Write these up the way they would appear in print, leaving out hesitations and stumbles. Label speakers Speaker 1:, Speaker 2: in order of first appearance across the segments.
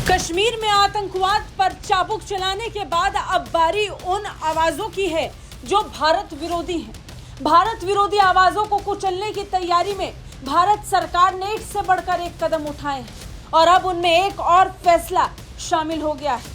Speaker 1: कश्मीर में आतंकवाद पर चाबुक चलाने के बाद अब बारी उन आवाजों की है जो भारत विरोधी हैं। भारत विरोधी आवाजों को कुचलने की तैयारी में भारत सरकार ने एक से बढ़कर एक कदम उठाए हैं और अब उनमें एक और फैसला शामिल हो गया है।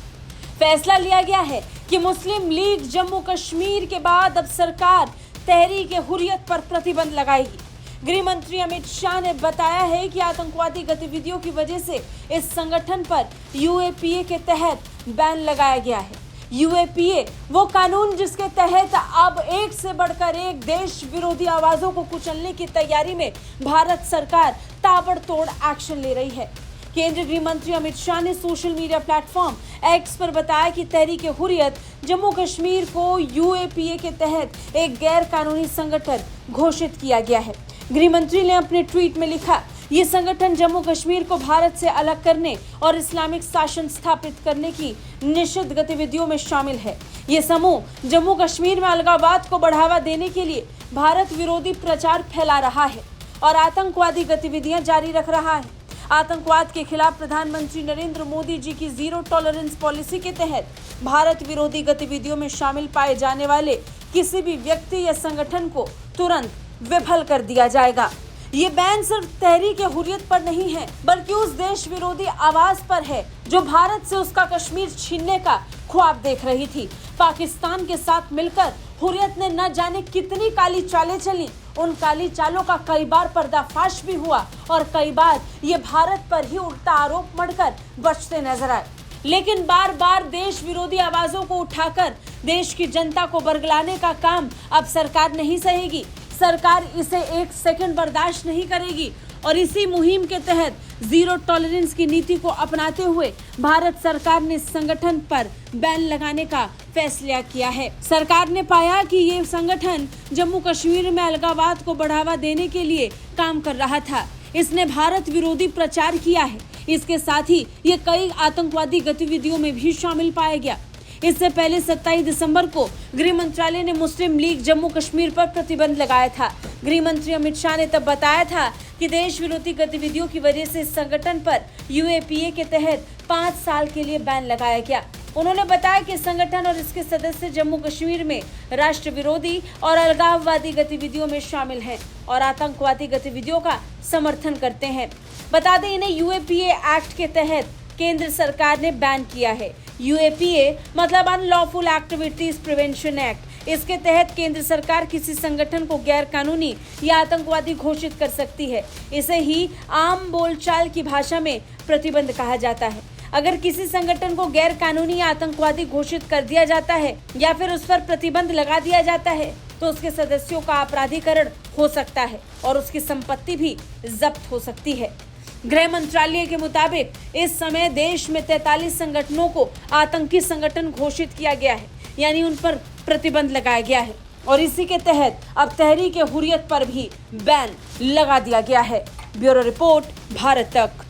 Speaker 1: फैसला लिया गया है कि मुस्लिम लीग जम्मू कश्मीर के बाद अब सरकार तहरीक-ए-हुर्रियत पर प्रतिबंध लगाएगी। गृह मंत्री अमित शाह ने बताया है कि आतंकवादी गतिविधियों की वजह से इस संगठन पर यूएपीए के तहत बैन लगाया गया है। यूएपीए वो कानून जिसके तहत अब एक से बढ़कर एक देश विरोधी आवाजों को कुचलने की तैयारी में भारत सरकार ताबड़तोड़ एक्शन ले रही है। केंद्रीय गृह मंत्री अमित शाह ने सोशल मीडिया प्लेटफॉर्म एक्स पर बताया कि तहरीक-ए-हुर्रियत जम्मू कश्मीर को यूएपीए के तहत एक गैर कानूनी संगठन घोषित किया गया है। गृह मंत्री ने अपने ट्वीट में लिखा, ये संगठन जम्मू कश्मीर को भारत से अलग करने और इस्लामिक शासन स्थापित करने की निषिद्ध गतिविधियों में शामिल है। ये समूह जम्मू कश्मीर में अलगाववाद को बढ़ावा देने के लिए भारत विरोधी प्रचार फैला रहा है और आतंकवादी गतिविधियां जारी रख रहा है। आतंकवाद के खिलाफ प्रधानमंत्री नरेंद्र मोदी जी की जीरो टॉलरेंस पॉलिसी के तहत भारत विरोधी गतिविधियों में शामिल पाए जाने वाले किसी भी व्यक्ति या संगठन को तुरंत विफल कर दिया जाएगा। ये बैन सिर्फ तहरीक-ए-हुर्रियत पर नहीं है, बल्कि उस देश विरोधी आवाज पर है जो भारत से उसका कश्मीर छीनने का ख्वाब देख रही थी। पाकिस्तान के साथ मिलकर हुर्रियत ने न जाने कितनी काली चालें चली। उन काली चालों का कई बार पर्दाफाश भी हुआ और कई बार ये भारत पर ही उल्टा आरोप मढ़कर बचते नजर आए। लेकिन बार बार देश विरोधी आवाजों को उठाकर देश की जनता को बरगलाने का काम अब सरकार नहीं सहेगी। सरकार इसे एक सेकंड बर्दाश्त नहीं करेगी और इसी मुहिम के तहत जीरो टॉलरेंस की नीति को अपनाते हुए भारत सरकार ने संगठन पर बैन लगाने का फैसला किया है। सरकार ने पाया कि ये संगठन जम्मू कश्मीर में अलगाववाद को बढ़ावा देने के लिए काम कर रहा था। इसने भारत विरोधी प्रचार किया है। इसके साथ ही ये कई आतंकवादी गतिविधियों में भी शामिल पाया गया। इससे पहले 27 दिसंबर को गृह मंत्रालय ने मुस्लिम लीग जम्मू कश्मीर पर प्रतिबंध लगाया था। गृह मंत्री अमित शाह ने तब बताया था कि देश विरोधी गतिविधियों की वजह से इस संगठन पर यूएपीए के तहत 5 साल के लिए बैन लगाया गया। उन्होंने बताया कि संगठन और इसके सदस्य जम्मू कश्मीर में राष्ट्र विरोधी और अलगाववादी गतिविधियों में शामिल हैं और आतंकवादी गतिविधियों का समर्थन करते हैं। बता दें, इन्हें यूएपीए एक्ट के तहत केंद्र सरकार ने बैन किया है। यूएपीए मतलब अनलॉफुल एक्टिविटीज प्रिवेंशन एक्ट। इसके तहत केंद्र सरकार किसी संगठन को गैर कानूनी या आतंकवादी घोषित कर सकती है। इसे ही आम बोलचाल की भाषा में प्रतिबंध कहा जाता है। अगर किसी संगठन को गैर कानूनी या आतंकवादी घोषित कर दिया जाता है या फिर उस पर प्रतिबंध लगा दिया जाता है तो उसके सदस्यों का अपराधीकरण हो सकता है और उसकी संपत्ति भी जब्त हो सकती है। गृह मंत्रालय के मुताबिक इस समय देश में 43 संगठनों को आतंकी संगठन घोषित किया गया है, यानी उन पर प्रतिबंध लगाया गया है और इसी के तहत अब तहरीक-ए-हुर्रियत पर भी बैन लगा दिया गया है। ब्यूरो रिपोर्ट, भारत तक।